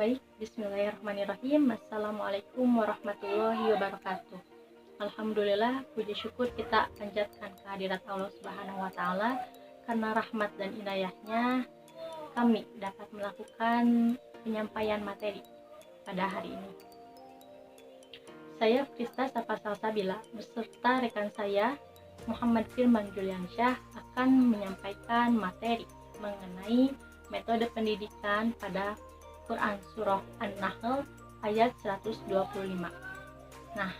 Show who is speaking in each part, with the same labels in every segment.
Speaker 1: Baik, bismillahirrahmanirrahim. Assalamualaikum warahmatullahi wabarakatuh. Alhamdulillah, puji syukur kita panjatkan kehadirat Allah Subhanahu wa Ta'ala, karena rahmat dan inayahnya kami dapat melakukan penyampaian materi pada hari ini. Saya Krista Sapa Salsabila beserta rekan saya Muhammad Firman Juliansyah akan menyampaikan materi mengenai metode pendidikan pada Quran Surah An-Nahl ayat 125. Nah,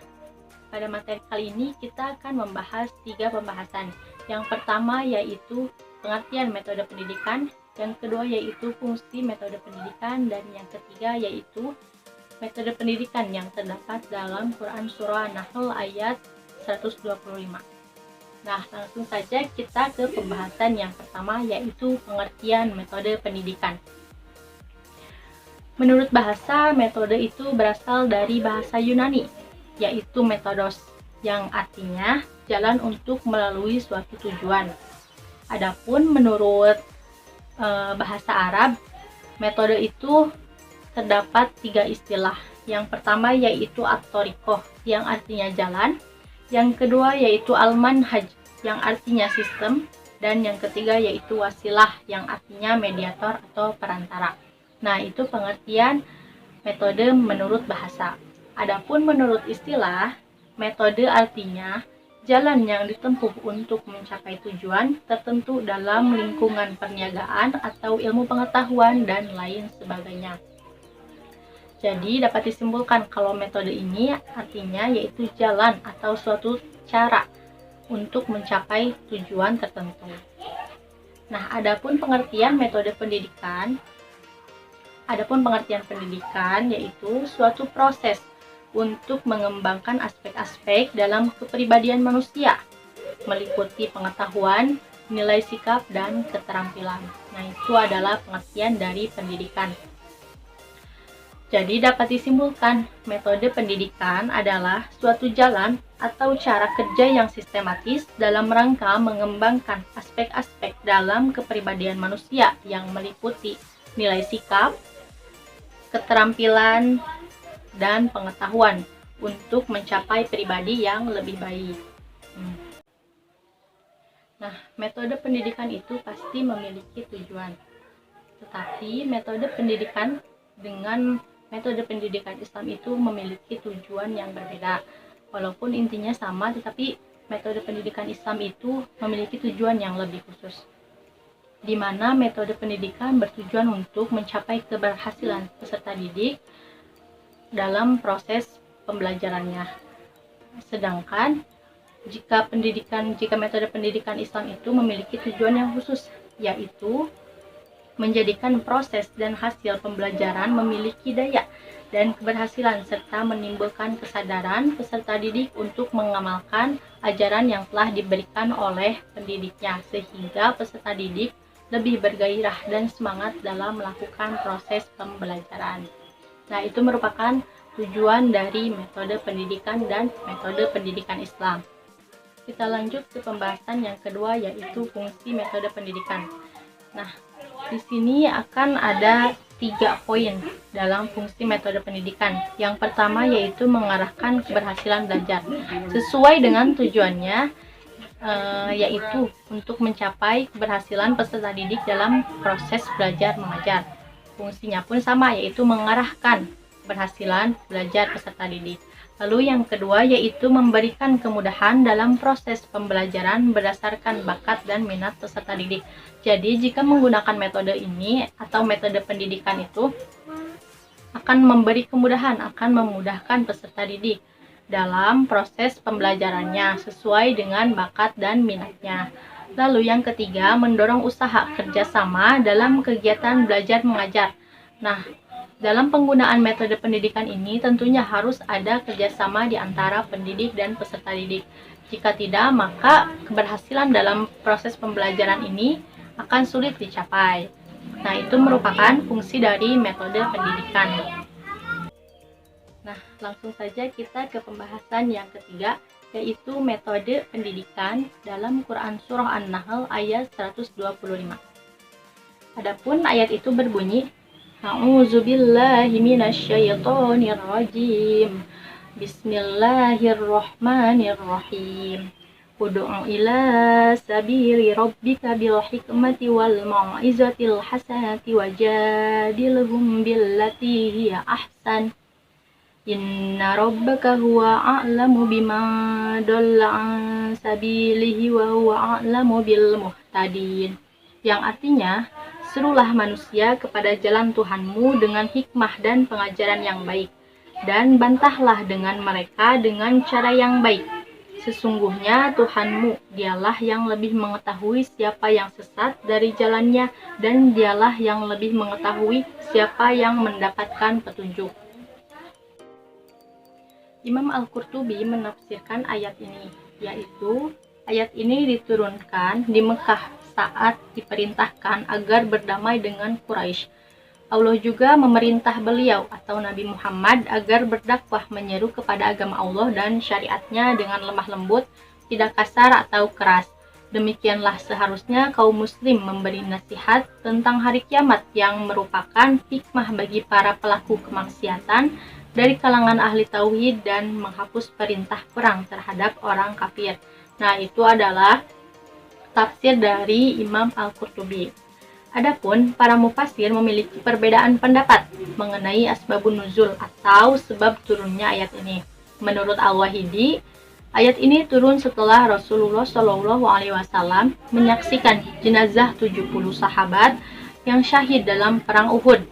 Speaker 1: pada materi kali ini kita akan membahas 3 pembahasan. Yang pertama yaitu pengertian metode pendidikan, yang kedua yaitu fungsi metode pendidikan, dan yang ketiga yaitu metode pendidikan yang terdapat dalam Quran Surah An-Nahl ayat 125. Nah, langsung saja kita ke pembahasan yang pertama yaitu pengertian metode pendidikan. Menurut bahasa, metode itu berasal dari bahasa Yunani, yaitu metodos, yang artinya jalan untuk melalui suatu tujuan. Adapun menurut bahasa Arab, metode itu terdapat 3 istilah. Yang pertama yaitu at-thoriqoh, yang artinya jalan. Yang kedua yaitu al-manhaj, yang artinya sistem. Dan yang ketiga yaitu wasilah, yang artinya mediator atau perantara. Nah, itu pengertian metode menurut bahasa. Adapun menurut istilah, metode artinya jalan yang ditempuh untuk mencapai tujuan tertentu dalam lingkungan perniagaan atau ilmu pengetahuan dan lain sebagainya. Jadi dapat disimpulkan kalau metode ini artinya yaitu jalan atau suatu cara untuk mencapai tujuan tertentu. Nah, adapun pengertian pendidikan yaitu suatu proses untuk mengembangkan aspek-aspek dalam kepribadian manusia, meliputi pengetahuan, nilai sikap, dan keterampilan. Nah, itu adalah pengertian dari pendidikan. Jadi dapat disimpulkan, metode pendidikan adalah suatu jalan atau cara kerja yang sistematis dalam rangka mengembangkan aspek-aspek dalam kepribadian manusia yang meliputi nilai sikap, keterampilan, dan pengetahuan untuk mencapai pribadi yang lebih baik. Nah, metode pendidikan itu pasti memiliki tujuan. Tetapi metode pendidikan dengan metode pendidikan Islam itu memiliki tujuan yang berbeda. Walaupun intinya sama, tetapi metode pendidikan Islam itu memiliki tujuan yang lebih khusus, di mana metode pendidikan bertujuan untuk mencapai keberhasilan peserta didik dalam proses pembelajarannya. Sedangkan jika metode pendidikan Islam itu memiliki tujuan yang khusus, yaitu menjadikan proses dan hasil pembelajaran memiliki daya dan keberhasilan serta menimbulkan kesadaran peserta didik untuk mengamalkan ajaran yang telah diberikan oleh pendidiknya, sehingga peserta didik lebih bergairah dan semangat dalam melakukan proses pembelajaran. Nah, itu merupakan tujuan dari metode pendidikan dan metode pendidikan Islam. Kita lanjut ke pembahasan yang kedua yaitu fungsi metode pendidikan. Nah, di sini akan ada 3 poin dalam fungsi metode pendidikan. Yang pertama yaitu mengarahkan keberhasilan belajar sesuai dengan tujuannya, yaitu untuk mencapai keberhasilan peserta didik dalam proses belajar mengajar. Fungsinya pun sama, yaitu mengarahkan keberhasilan belajar peserta didik. Lalu yang kedua yaitu memberikan kemudahan dalam proses pembelajaran berdasarkan bakat dan minat peserta didik. Jadi jika menggunakan metode ini atau metode pendidikan itu akan memberi kemudahan, akan memudahkan peserta didik dalam proses pembelajarannya sesuai dengan bakat dan minatnya. Lalu yang ketiga, mendorong usaha kerjasama dalam kegiatan belajar mengajar. Nah, dalam penggunaan metode pendidikan ini tentunya harus ada kerjasama di antara pendidik dan peserta didik. Jika tidak, maka keberhasilan dalam proses pembelajaran ini akan sulit dicapai. Nah, itu merupakan fungsi dari metode pendidikan. Nah, langsung saja kita ke pembahasan yang ketiga, yaitu metode pendidikan dalam Quran Surah An-Nahl ayat 125. Adapun ayat itu berbunyi, A'udzu billahi minasyaitonir rajim. Bismillahirrahmanirrahim. Ud'u ila sabili rabbika bil hikmati wal mau'izatil hasanati wajadilhum billati hiya ahsan. Inna rabbaka huwa a'lamu biman dhalla an sabilihi wa huwa a'lamu bil muhtadin. Yang artinya, serulah manusia kepada jalan Tuhanmu dengan hikmah dan pengajaran yang baik, dan bantahlah dengan mereka dengan cara yang baik. Sesungguhnya Tuhanmu, dialah yang lebih mengetahui siapa yang sesat dari jalannya, dan dialah yang lebih mengetahui siapa yang mendapatkan petunjuk. Imam Al-Qurtubi menafsirkan ayat ini, yaitu ayat ini diturunkan di Mekah saat diperintahkan agar berdamai dengan Quraisy. Allah juga memerintah beliau atau Nabi Muhammad agar berdakwah menyeru kepada agama Allah dan syariatnya dengan lemah lembut, tidak kasar atau keras. Demikianlah seharusnya kaum muslim memberi nasihat tentang hari kiamat yang merupakan hikmah bagi para pelaku kemaksiatan dari kalangan ahli tauhid dan menghapus perintah perang terhadap orang kafir. Nah, itu adalah tafsir dari Imam Al-Qurtubi. Adapun para mufassir memiliki perbedaan pendapat mengenai asbabun nuzul atau sebab turunnya ayat ini. Menurut Al-Wahidi, ayat ini turun setelah Rasulullah SAW menyaksikan jenazah 70 sahabat yang syahid dalam perang Uhud,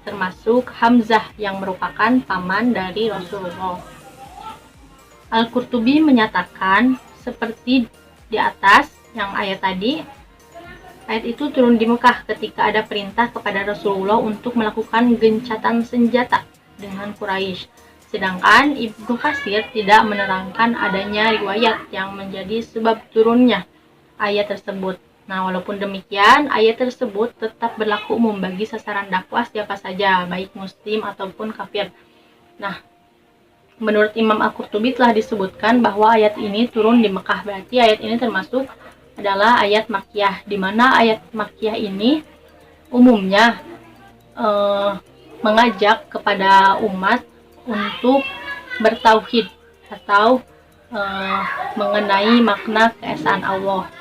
Speaker 1: termasuk Hamzah yang merupakan paman dari Rasulullah. Al-Qurtubi menyatakan seperti di atas yang ayat tadi, ayat itu turun di Mekah ketika ada perintah kepada Rasulullah untuk melakukan gencatan senjata dengan Quraisy. Sedangkan Ibnu Katsir tidak menerangkan adanya riwayat yang menjadi sebab turunnya ayat tersebut. Nah, walaupun demikian, ayat tersebut tetap berlaku umum bagi sasaran dakwah siapa saja, baik muslim ataupun kafir. Nah, menurut Imam Al-Qurtubi telah disebutkan bahwa ayat ini turun di Mekah, berarti ayat ini termasuk adalah ayat Makkiyah, di mana ayat Makkiyah ini umumnya mengajak kepada umat untuk bertauhid atau mengenai makna keesaan Allah.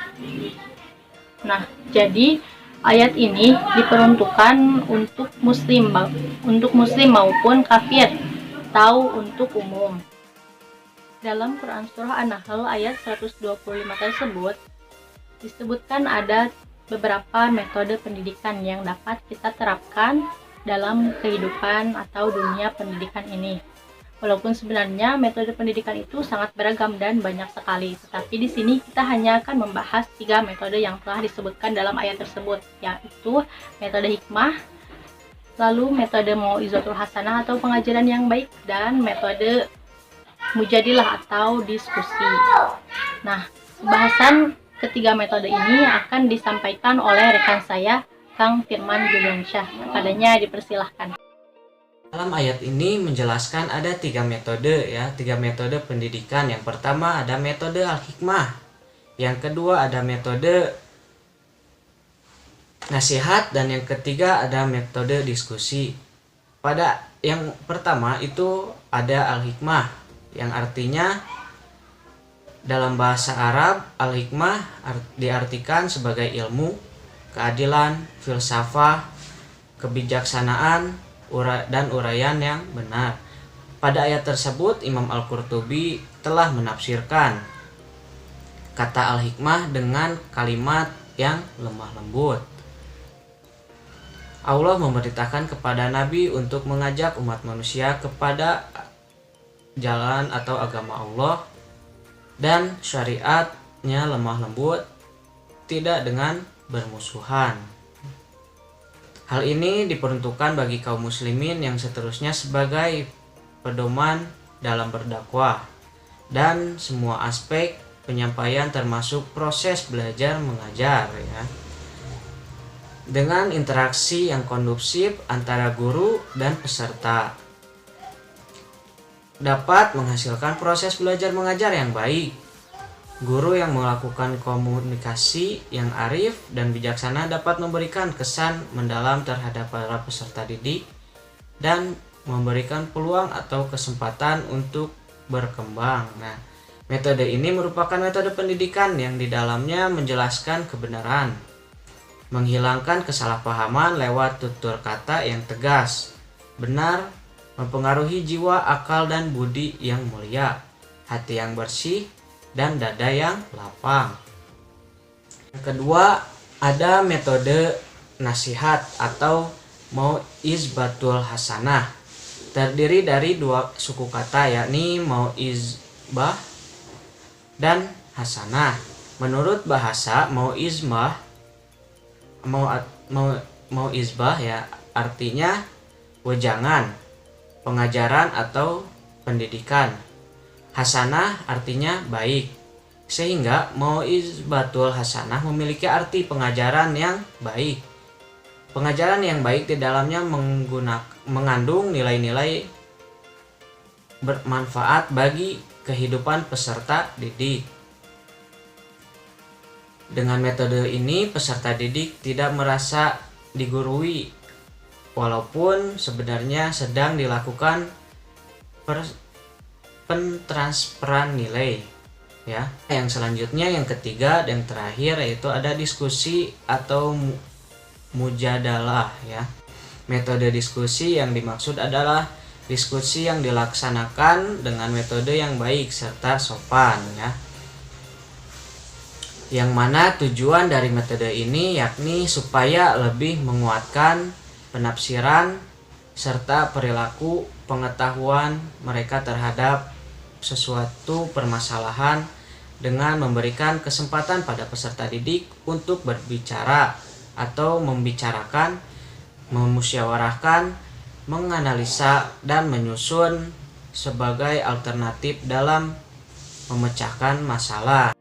Speaker 1: Nah, jadi ayat ini diperuntukkan untuk muslim maupun kafir atau untuk umum. Dalam Quran Surah An-Nahl ayat 125 tersebut disebutkan ada beberapa metode pendidikan yang dapat kita terapkan dalam kehidupan atau dunia pendidikan ini. Walaupun sebenarnya metode pendidikan itu sangat beragam dan banyak sekali, tetapi di sini kita hanya akan membahas 3 metode yang telah disebutkan dalam ayat tersebut, yaitu metode hikmah, lalu metode mau'izatul hasanah atau pengajaran yang baik, dan metode mujadilah atau diskusi. Nah, pembahasan ketiga metode ini akan disampaikan oleh rekan saya, Kang Firman Juliansyah. Adanya dipersilahkan.
Speaker 2: Dalam ayat ini menjelaskan ada 3 metode ya, 3 metode pendidikan. Yang pertama ada metode al-hikmah. Yang kedua ada metode nasihat, dan yang ketiga ada metode diskusi. Pada yang pertama itu ada al-hikmah, yang artinya dalam bahasa Arab, al-hikmah diartikan sebagai ilmu, keadilan, filsafah, kebijaksanaan, dan uraian yang benar. Pada ayat tersebut, Imam Al-Qurtubi telah menafsirkan kata al-hikmah dengan kalimat yang lemah lembut. Allah memerintahkan kepada Nabi untuk mengajak umat manusia kepada jalan atau agama Allah, dan syariatnya lemah lembut, tidak dengan bermusuhan. Hal ini diperuntukkan bagi kaum muslimin yang seterusnya sebagai pedoman dalam berdakwah dan semua aspek penyampaian termasuk proses belajar mengajar ya. Dengan interaksi yang kondusif antara guru dan peserta, dapat menghasilkan proses belajar mengajar yang baik. Guru yang melakukan komunikasi yang arif dan bijaksana dapat memberikan kesan mendalam terhadap para peserta didik dan memberikan peluang atau kesempatan untuk berkembang. Nah, metode ini merupakan metode pendidikan yang di dalamnya menjelaskan kebenaran, menghilangkan kesalahpahaman lewat tutur kata yang tegas, benar, mempengaruhi jiwa, akal, dan budi yang mulia, hati yang bersih, dan dada yang lapang. Yang kedua, ada metode nasihat atau mau'izbatul hasanah. Terdiri dari dua suku kata, yakni mau'izbah dan hasanah. Menurut bahasa, mau'izbah ya artinya wejangan, pengajaran atau pendidikan. Hasanah artinya baik. Sehingga mau'izbatul hasanah memiliki arti pengajaran yang baik. Pengajaran yang baik di dalamnya mengandung nilai-nilai bermanfaat bagi kehidupan peserta didik. Dengan metode ini, peserta didik tidak merasa digurui, walaupun sebenarnya sedang dilakukan pentransferan nilai. Ya, yang selanjutnya, yang ketiga dan terakhir, yaitu ada diskusi atau mujadalah. Ya, metode diskusi yang dimaksud adalah diskusi yang dilaksanakan dengan metode yang baik serta sopan. Ya, yang mana tujuan dari metode ini yakni supaya lebih menguatkan penafsiran serta perilaku pengetahuan mereka terhadap sesuatu permasalahan dengan memberikan kesempatan pada peserta didik untuk berbicara atau membicarakan, memusyawarahkan, menganalisa, dan menyusun sebagai alternatif dalam memecahkan masalah.